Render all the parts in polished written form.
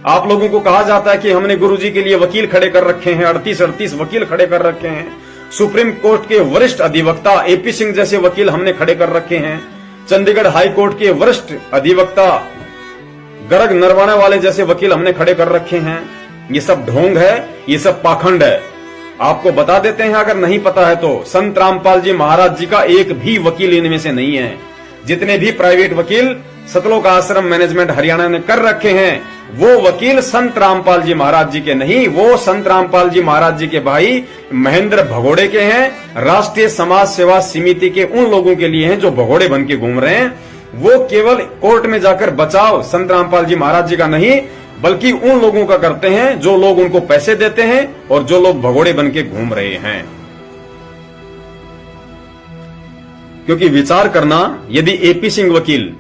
आप लोगों को कहा जाता है कि हमने गुरुजी के लिए वकील खड़े कर रखे हैं, 38 वकील खड़े कर रखे हैं, सुप्रीम कोर्ट के वरिष्ठ अधिवक्ता एपी सिंह जैसे वकील हमने खड़े कर रखे हैं, चंडीगढ़ हाई कोर्ट के वरिष्ठ अधिवक्ता गर्ग नरवाने वाले जैसे वकील हमने खड़े कर रखे हैं। ये सब ढोंग है, ये सब पाखंड है। आपको बता देते हैं अगर नहीं पता है तो, संत रामपाल जी महाराज जी का एक भी वकील इनमें से नहीं है। जितने भी प्राइवेट वकील सतलोक आश्रम मैनेजमेंट हरियाणा ने कर रखे हैं, वो वकील संत रामपाल जी महाराज जी के नहीं, वो संत रामपाल जी महाराज जी के भाई महेंद्र भगोड़े के हैं। राष्ट्रीय समाज सेवा समिति के उन लोगों के लिए हैं जो भगोड़े बन के घूम रहे हैं। वो केवल कोर्ट में जाकर बचाव संत रामपाल जी महाराज जी का नहीं, बल्कि उन लोगों का करते हैं जो लोग उनको पैसे देते हैं और जो लोग भगोड़े बन के घूम रहे हैं। क्योंकि विचार करना, यदि एपी सिंह वकील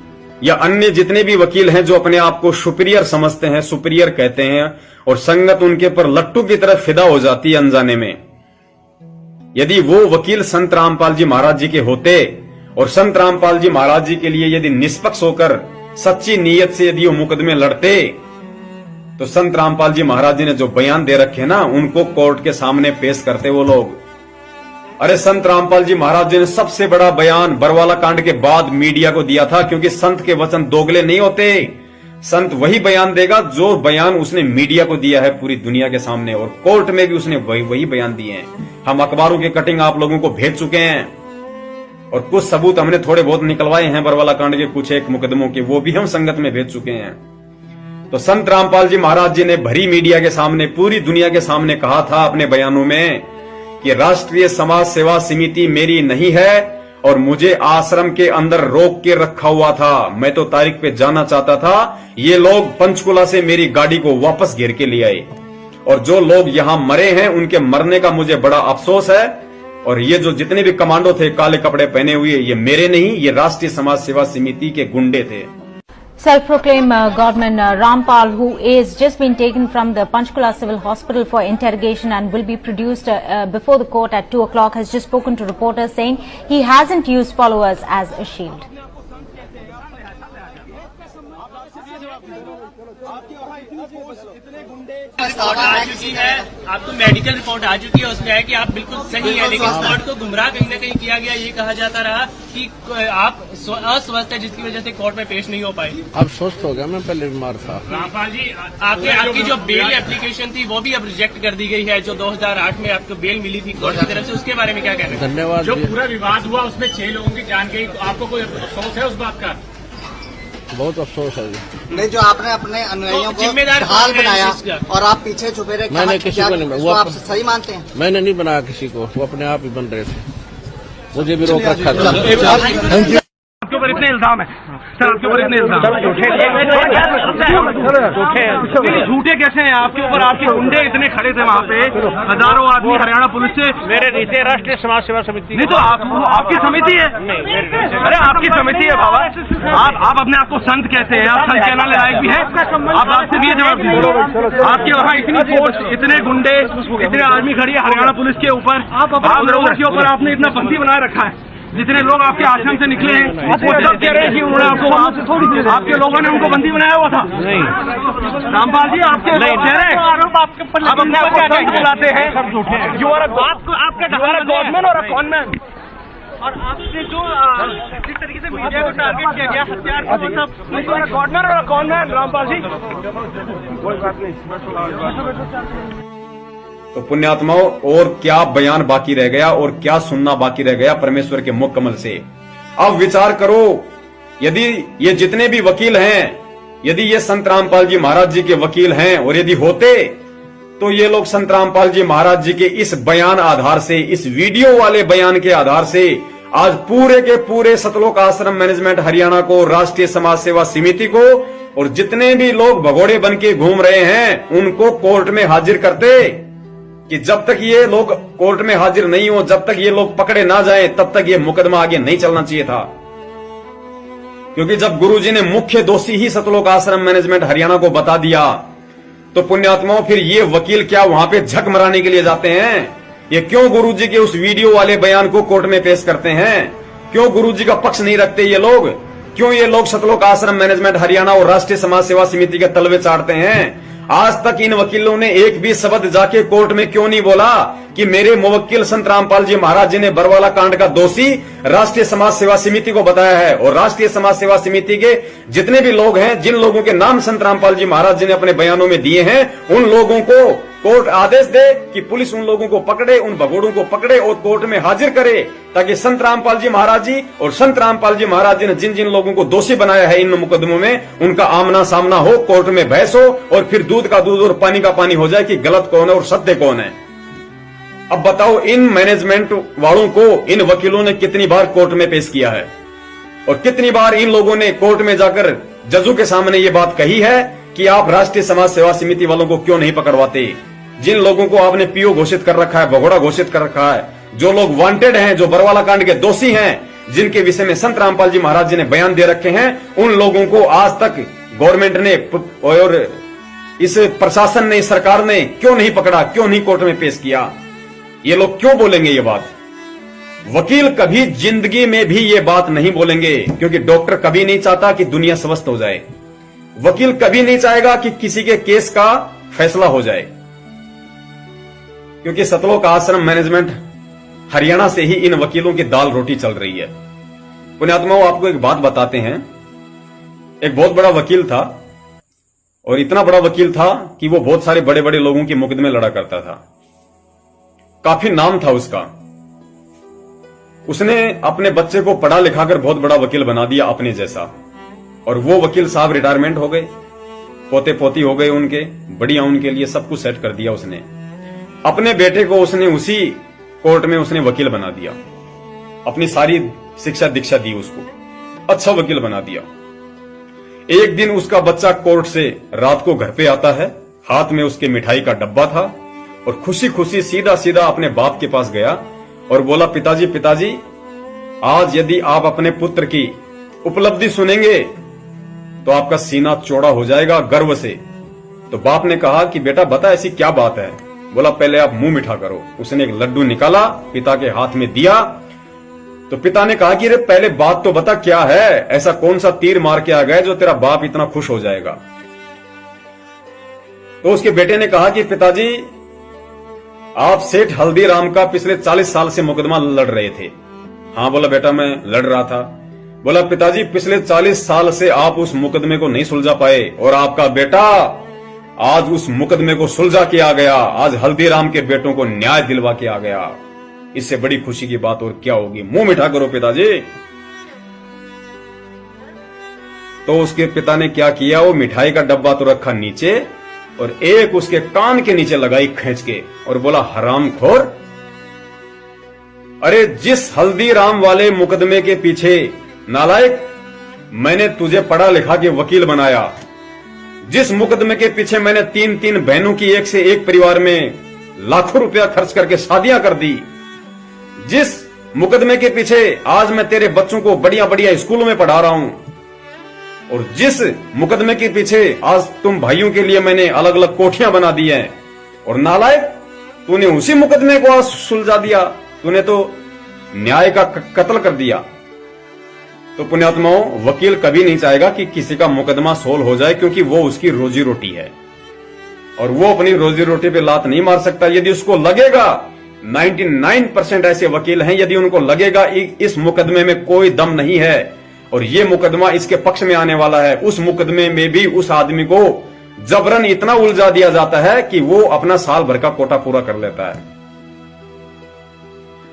या अन्य जितने भी वकील हैं जो अपने आप को सुपीरियर समझते हैं, सुपीरियर कहते हैं, और संगत उनके पर लट्टू की तरफ फिदा हो जाती है अनजाने में, यदि वो वकील संत रामपाल जी महाराज जी के होते और संत रामपाल जी महाराज जी के लिए यदि निष्पक्ष होकर सच्ची नीयत से यदि वो मुकदमे लड़ते, तो संत रामपाल जी महाराज जी ने जो बयान दे रखे ना, उनको कोर्ट के सामने पेश करते वो लोग। अरे संत रामपाल जी महाराज जी ने सबसे बड़ा बयान बरवाला कांड के बाद मीडिया को दिया था, क्योंकि संत के वचन दोगले नहीं होते। संत वही बयान देगा जो बयान उसने मीडिया को दिया है पूरी दुनिया के सामने, और कोर्ट में भी उसने वही बयान दिए हैं। हम अखबारों के कटिंग आप लोगों को भेज चुके हैं, और कुछ सबूत हमने थोड़े बहुत निकलवाए हैं बरवाला कांड के कुछ एक मुकदमों के, वो भी हम संगत में भेज चुके हैं। तो संत रामपाल जी महाराज जी ने भरी मीडिया के सामने, पूरी दुनिया के सामने कहा था अपने बयानों में कि राष्ट्रीय समाज सेवा समिति मेरी नहीं है और मुझे आश्रम के अंदर रोक के रखा हुआ था। मैं तो तारीख पे जाना चाहता था। ये लोग पंचकुला से मेरी गाड़ी को वापस घेर के ले आए, और जो लोग यहां मरे हैं उनके मरने का मुझे बड़ा अफसोस है। और ये जो जितने भी कमांडो थे काले कपड़े पहने हुए, ये मेरे नहीं, ये राष्ट्रीय समाज सेवा समिति के गुंडे थे। Self-proclaimed Godman Rampal, who is just been taken from the Panchkula Civil Hospital for interrogation and will be produced before the court at 2 o'clock, has just spoken to reporters saying he hasn't used followers as a shield. Report आ चुकी है, आपको medical report आ चुकी है, उसमें है कि आप बिल्कुल सही है, लेकिन कोर्ट को गुमराह कहीं न कहीं किया गया। ये कहा जाता रहा कि आप अस्वस्थ है, जिसकी वजह से कोर्ट में पेश नहीं हो पाए। अब स्वस्थ हो गया, मैं पहले बीमार था। रामपाल जी, आपकी जो बेल एप्लीकेशन थी वो भी अब रिजेक्ट कर दी गई है, जो 2008 में आपको बेल मिली थी कोर्ट की तरफ से, उसके बारे में क्या कहना है? धन्यवाद। जो पूरा विवाद हुआ उसमें 6 लोगों की जान गई, आपको कोई अफसोस है उस बात का? बहुत अफसोस है। नहीं, जो आपने अपने अनुयायियों को ढाल बनाया और आप पीछे छुपे रहे, मैंने किसी को नहीं, वो आप सही मानते हैं? मैंने नहीं बनाया किसी को, वो अपने आप ही बन रहे थे, मुझे भी रोक रखा था। आपके ऊपर इतने इल्जाम है सर, आपके ऊपर इतने इल्जाम झूठे कैसे हैं आपके ऊपर? आपके गुंडे इतने खड़े थे वहाँ पे, हजारों आदमी हरियाणा पुलिस से। मेरे नीचे राष्ट्रीय समाज सेवा समिति नहीं तो आपकी समिति है? अरे आपकी समिति है बाबा, आप अपने आप को संत कहते हैं, आप संत कहना लायक भी है? आप आपसे भी जवाब दीजिए। आपके वहाँ इतनी फोर्स, इतने गुंडे, इतने आर्मी खड़ी है हरियाणा पुलिस के ऊपर, आप लोगों के ऊपर आपने इतना बंदी बनाए रखा है। जितने लोग आपके आश्रम से निकले हैं वो सब कह रहे हैं कि उन्होंने आपको, आपके लोगों ने उनको बंदी बनाया हुआ था। नहीं रामपाल जी, आपके लोग कह रहे हैं, आप अपने आप को संत बुलाते हैं, यू आर आपका गॉडमैन और अ कॉनमैन। और आपसे जो जिस तरीके से मीडिया को टारगेट किया गया, हथियार को सब, गॉडमैन और अ कॉनमैन। रामपाल जी, कोई बात नहीं। तो पुण्यात्माओं, और क्या बयान बाकी रह गया और क्या सुनना बाकी रह गया परमेश्वर के मुख कमल से। अब विचार करो, यदि ये जितने भी वकील हैं, यदि ये संत रामपाल जी महाराज जी के वकील हैं, और यदि होते तो ये लोग संत रामपाल जी महाराज जी के इस बयान आधार से, इस वीडियो वाले बयान के आधार से आज पूरे के पूरे सतलोक आश्रम मैनेजमेंट हरियाणा को, राष्ट्रीय समाज सेवा समिति को, और जितने भी लोग भगोड़े बन के घूम रहे हैं उनको कोर्ट में हाजिर करते। कि जब तक ये लोग कोर्ट में हाजिर नहीं हो, जब तक ये लोग पकड़े ना जाएं, तब तक ये मुकदमा आगे नहीं चलना चाहिए था। क्योंकि जब गुरुजी ने मुख्य दोषी ही सतलोक आश्रम मैनेजमेंट हरियाणा को बता दिया, तो पुण्यात्माओं फिर ये वकील क्या वहां पे झक मराने के लिए जाते हैं? ये क्यों गुरुजी के उस वीडियो वाले बयान को कोर्ट में पेश करते हैं? क्यों गुरुजी का पक्ष नहीं रखते ये लोग? क्यों ये लोग सतलोक आश्रम मैनेजमेंट हरियाणा और राष्ट्रीय समाज सेवा समिति के तलवे चाटते हैं? आज तक इन वकीलों ने एक भी शब्द जाके कोर्ट में क्यों नहीं बोला कि मेरे मुवक्किल संत रामपाल जी महाराज जी ने बरवाला कांड का दोषी राष्ट्रीय समाज सेवा समिति को बताया है, और राष्ट्रीय समाज सेवा समिति के जितने भी लोग हैं, जिन लोगों के नाम संत रामपाल जी महाराज जी ने अपने बयानों में दिए हैं, उन लोगों को कोर्ट आदेश दे कि पुलिस उन लोगों को पकड़े, उन भगोड़ों को पकड़े और कोर्ट में हाजिर करे, ताकि संत रामपाल जी महाराज जी और संत रामपाल जी महाराज जी ने जिन जिन लोगों को दोषी बनाया है इन मुकदमों में, उनका आमना सामना हो, कोर्ट में बहस हो, और फिर दूध का दूध और पानी का पानी हो जाए कि गलत कौन है और सत्य कौन है। अब बताओ, इन मैनेजमेंट वालों को इन वकीलों ने कितनी बार कोर्ट में पेश किया है, और कितनी बार इन लोगों ने कोर्ट में जाकर जजों के सामने ये बात कही है कि आप राष्ट्रीय समाज सेवा समिति वालों को क्यों नहीं पकड़वाते। जिन लोगों को आपने पीओ घोषित कर रखा है, भगोड़ा घोषित कर रखा है, जो लोग वांटेड हैं, जो बरवाला कांड के दोषी हैं, जिनके विषय में संत रामपाल जी महाराज जी ने बयान दे रखे हैं, उन लोगों को आज तक गवर्नमेंट ने और इस प्रशासन ने, इस सरकार ने क्यों नहीं पकड़ा, क्यों नहीं कोर्ट में पेश किया। ये लोग क्यों बोलेंगे ये बात? वकील कभी जिंदगी में भी ये बात नहीं बोलेंगे, क्योंकि डॉक्टर कभी नहीं चाहता कि दुनिया स्वस्थ हो जाए। वकील कभी नहीं चाहेगा कि किसी के केस का फैसला हो जाए, क्योंकि सतलोक आश्रम मैनेजमेंट हरियाणा से ही इन वकीलों की दाल रोटी चल रही है। पुण्यात्माओं, आपको एक बात बताते हैं। एक बहुत बड़ा वकील था, और इतना बड़ा वकील था कि वो बहुत सारे बड़े बड़े लोगों के मुकदमे लड़ा करता था, काफी नाम था उसका। उसने अपने बच्चे को पढ़ा लिखाकर बहुत बड़ा वकील बना दिया अपने जैसा, और वो वकील साहब रिटायरमेंट हो गए, पोते पोती हो गए उनके, बढ़िया उनके लिए सब कुछ सेट कर दिया उसने। अपने बेटे को उसने उसी कोर्ट में उसने वकील बना दिया, अपनी सारी शिक्षा दीक्षा दी उसको, अच्छा वकील बना दिया। एक दिन उसका बच्चा कोर्ट से रात को घर पे आता है, हाथ में उसके मिठाई का डब्बा था, और खुशी खुशी सीधा सीधा अपने बाप के पास गया और बोला, पिताजी पिताजी, आज यदि आप अपने पुत्र की उपलब्धि सुनेंगे तो आपका सीना चौड़ा हो जाएगा गर्व से। तो बाप ने कहा कि बेटा बता ऐसी क्या बात है। बोला, पहले आप मुंह मीठा करो। उसने एक लड्डू निकाला, पिता के हाथ में दिया, तो पिता ने कहा कि रे पहले बात तो बता क्या है, ऐसा कौन सा तीर मार के आ गया जो तेरा बाप इतना खुश हो जाएगा। तो उसके बेटे ने कहा कि पिताजी, आप सेठ हल्दीराम का पिछले 40 साल से मुकदमा लड़ रहे थे। हाँ बोला, बेटा मैं लड़ रहा था। बोला, पिताजी पिछले 40 साल से आप उस मुकदमे को नहीं सुलझा पाए, और आपका बेटा आज उस मुकदमे को सुलझा के आ गया, आज हल्दीराम के बेटों को न्याय दिलवा के आ गया। इससे बड़ी खुशी की बात और क्या होगी। मुंह मीठा करो पिताजी। तो उसके पिता ने क्या किया, वो मिठाई का डब्बा तो रखा नीचे, और एक उसके कान के नीचे लगाई खींच के, और बोला, हरामखोर, अरे जिस हल्दीराम वाले मुकदमे के पीछे नालायक मैंने तुझे पढ़ा लिखा के वकील बनाया, जिस मुकदमे के पीछे मैंने 3-3 बहनों की एक से एक परिवार में लाखों रुपया खर्च करके शादियां कर दी, जिस मुकदमे के पीछे आज मैं तेरे बच्चों को बढ़िया बढ़िया स्कूलों में पढ़ा रहा हूं, और जिस मुकदमे के पीछे आज तुम भाइयों के लिए मैंने अलग अलग कोठियां बना दी हैं, और नालायक तूने उसी मुकदमे को आज सुलझा दिया, तूने तो न्याय का कत्ल कर दिया। तो पुण्यात्माओं, वकील कभी नहीं चाहेगा कि किसी का मुकदमा सोल्व हो जाए, क्योंकि वो उसकी रोजी रोटी है, और वो अपनी रोजी रोटी पे लात नहीं मार सकता। यदि उसको लगेगा, 99% ऐसे वकील हैं, यदि उनको लगेगा इस मुकदमे में कोई दम नहीं है और ये मुकदमा इसके पक्ष में आने वाला है, उस मुकदमे में भी उस आदमी को जबरन इतना उलझा दिया जाता है कि वो अपना साल भर का कोटा पूरा कर लेता है।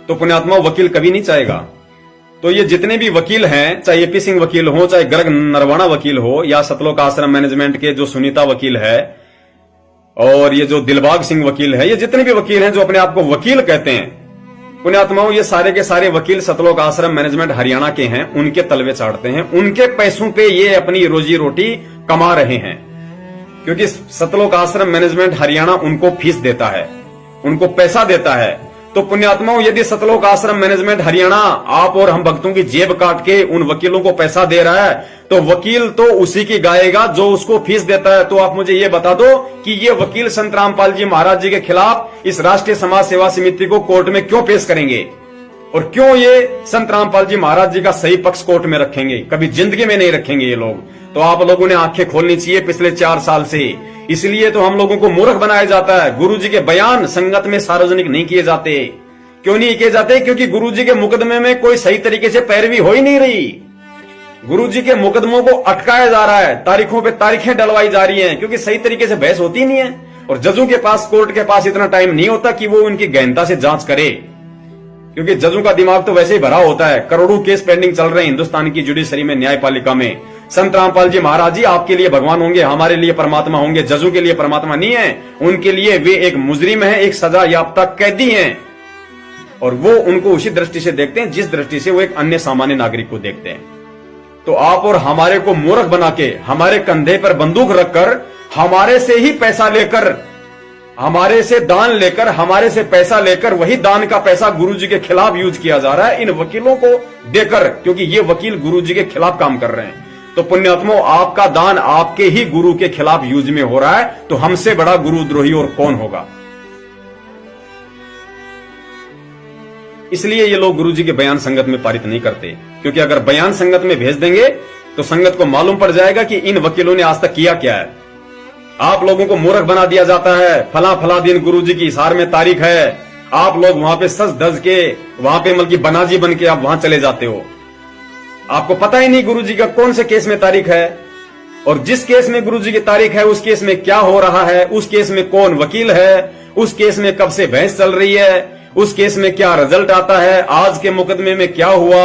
तो पुण्यात्मा, वकील कभी नहीं चाहेगा। तो ये जितने भी वकील हैं, चाहे एपी सिंह वकील हो, चाहे गर्ग नरवाणा वकील हो, या सतलोक आश्रम मैनेजमेंट के जो सुनीता वकील है, और ये जो दिलबाग सिंह वकील है, ये जितने भी वकील हैं जो अपने आप को वकील कहते हैं, पुण्यात्माओं, ये सारे के सारे वकील सतलोक आश्रम मैनेजमेंट हरियाणा के हैं, उनके तलवे चाटते हैं, उनके पैसों पे ये अपनी रोजी रोटी कमा रहे हैं, क्योंकि सतलोक आश्रम मैनेजमेंट हरियाणा उनको फीस देता है, उनको पैसा देता है। तो पुण्यात्माओं, यदि सतलोक आश्रम मैनेजमेंट हरियाणा आप और हम भक्तों की जेब काट के उन वकीलों को पैसा दे रहा है, तो वकील तो उसी की गाएगा जो उसको फीस देता है। तो आप मुझे ये बता दो कि ये वकील संत रामपाल जी महाराज जी के खिलाफ इस राष्ट्रीय समाज सेवा समिति को कोर्ट में क्यों पेश करेंगे, और क्यों ये संत रामपाल जी महाराज जी का सही पक्ष कोर्ट में रखेंगे? कभी जिंदगी में नहीं रखेंगे ये लोग। तो आप लोगों ने आंखें खोलनी चाहिए पिछले 4 साल से इसलिए तो हम लोगों को मूर्ख बनाया जाता है। गुरुजी के बयान संगत में सार्वजनिक नहीं किए जाते। क्यों नहीं किए जाते? क्योंकि गुरुजी के मुकदमे में कोई सही तरीके से पैरवी हो ही नहीं रही। गुरुजी के मुकदमों को अटकाया जा रहा है, तारीखों पे तारीखें डलवाई जा रही हैं, क्योंकि सही तरीके से बहस होती नहीं है। और जजों के पास, कोर्ट के पास इतना टाइम नहीं होता कि वो उनकी गहनता से जांच करे, क्योंकि जजों का दिमाग तो वैसे ही भरा होता है। करोड़ों केस पेंडिंग चल रहे हैं हिंदुस्तान की जुडिशरी में, न्यायपालिका में। संत रामपाल जी महाराज जी आपके लिए भगवान होंगे, हमारे लिए परमात्मा होंगे। जजों के लिए परमात्मा नहीं है, उनके लिए वे एक मुजरिम है, एक सजा याफ्ता कैदी हैं, और वो उनको उसी दृष्टि से देखते हैं जिस दृष्टि से वो एक अन्य सामान्य नागरिक को देखते हैं। तो आप और हमारे को मूर्ख बना के, हमारे कंधे पर बंदूक रखकर, हमारे से ही पैसा लेकर, हमारे से दान लेकर, हमारे से पैसा लेकर, वही दान का पैसा गुरुजी के खिलाफ यूज किया जा रहा है इन वकीलों को देकर, क्योंकि ये वकील गुरुजी के खिलाफ काम कर रहे हैं। तो पुण्यात्मो, आपका दान आपके ही गुरु के खिलाफ यूज में हो रहा है, तो हमसे बड़ा गुरुद्रोही और कौन होगा? इसलिए ये लोग गुरुजी के बयान संगत में पारित नहीं करते, क्योंकि अगर बयान संगत में भेज देंगे तो संगत को मालूम पड़ जाएगा कि इन वकीलों ने आज तक किया क्या है। आप लोगों को मूर्ख बना दिया जाता है। फला दिन गुरुजी की हिसार में तारीख है, आप लोग वहां पे सज धज के, वहां पे मतलब बनाजी बन के आप वहां चले जाते हो। आपको पता ही नहीं गुरुजी का कौन से केस में तारीख है, और जिस केस में गुरुजी की तारीख है उस केस में क्या हो रहा है, उस केस में कौन वकील है, उस केस में कब से बहस चल रही है, उस केस में क्या रिजल्ट आता है, आज के मुकदमे में क्या हुआ,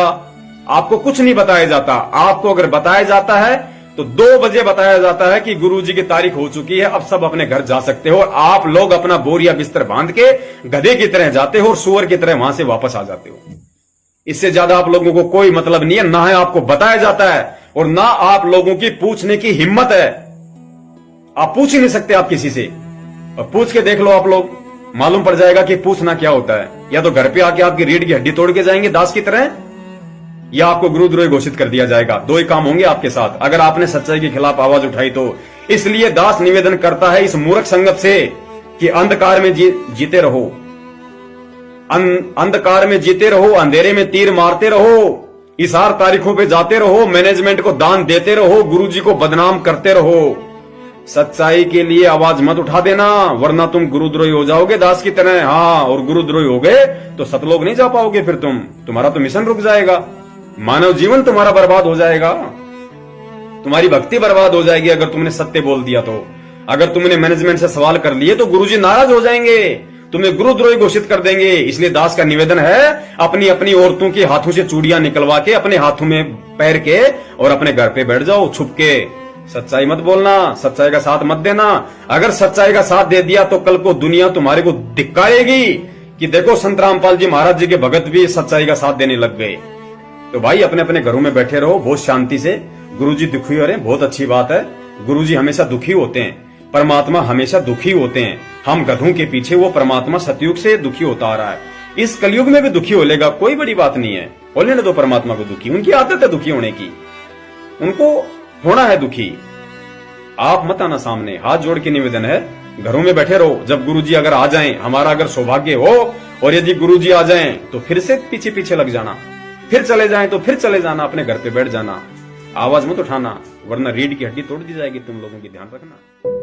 आपको कुछ नहीं बताया जाता। आपको अगर बताया जाता है तो 2 बजे बताया जाता है कि गुरुजी की तारीख हो चुकी है, अब सब अपने घर जा सकते हो। और आप लोग अपना बोरिया बिस्तर बांध के गधे की तरह जाते हो और सुअर की तरह वहां से वापस आ जाते हो। इससे ज्यादा आप लोगों को कोई मतलब नहीं है, ना है आपको बताया जाता है और ना आप लोगों की पूछने की हिम्मत है। आप पूछ ही नहीं सकते आप किसी से, और पूछ के देख लो आप लोग, मालूम पड़ जाएगा कि पूछना क्या होता है। या तो घर पे आके आपकी रीढ़ की हड्डी तोड़ के जाएंगे दास की तरह, या आपको गुरुद्रोही घोषित कर दिया जाएगा। 2 ही काम होंगे आपके साथ अगर आपने सच्चाई के खिलाफ आवाज उठाई तो। इसलिए दास निवेदन करता है इस मूर्ख संगत से कि अंधकार में जीते रहो, अंधकार में जीते रहो, अंधेरे में तीर मारते रहो, इशार तारीखों पे जाते रहो, मैनेजमेंट को दान देते रहो, गुरुजी को बदनाम करते रहो। सच्चाई के लिए आवाज मत उठा देना, वरना तुम गुरुद्रोही हो जाओगे दास की तरह। हाँ, और गुरुद्रोही हो गए तो सतलोक नहीं जा पाओगे, फिर तुम्हारा तो मिशन रुक जाएगा, मानव जीवन तुम्हारा बर्बाद हो जाएगा, तुम्हारी भक्ति बर्बाद हो जाएगी अगर तुमने सत्य बोल दिया तो। अगर तुमने मैनेजमेंट से सवाल कर लिए तो गुरुजी नाराज हो जाएंगे, तुम्हें गुरुद्रोही घोषित कर देंगे। इसलिए दास का निवेदन है, अपनी अपनी औरतों के हाथों से चूड़ियां निकलवा के अपने हाथों में पैर के और अपने घर पे बैठ जाओ छुप के। सच्चाई मत बोलना, सच्चाई का साथ मत देना। अगर सच्चाई का साथ दे दिया तो कल को दुनिया तुम्हारे को धिक्कारेगी कि देखो संत रामपाल जी महाराज जी के भगत भी सच्चाई का साथ देने लग गए। तो भाई अपने अपने घरों में बैठे रहो बहुत शांति से। गुरुजी दुखी हो रहे हैं, बहुत अच्छी बात है। गुरुजी हमेशा दुखी होते हैं, परमात्मा हमेशा दुखी होते हैं। हम गधों के पीछे, वो परमात्मा सतयुग से दुखी होता आ रहा है, इस कलयुग में भी दुखी हो लेगा, कोई बड़ी बात नहीं है। बोलने दो परमात्मा को दुखी, उनकी आदत है दुखी होने की, उनको होना है दुखी। आप मत आना सामने, हाथ जोड़ के निवेदन है, घरों में बैठे रहो। जब गुरुजी अगर आ जाएं, हमारा अगर सौभाग्य हो और यदि गुरुजी आ जाएं तो फिर से पीछे पीछे लग जाना, फिर चले जाएं तो फिर चले जाना, अपने घर पे बैठ जाना, आवाज मत उठाना, वरना रीढ़ की हड्डी तोड़ दी जाएगी तुम लोगों की, ध्यान रखना।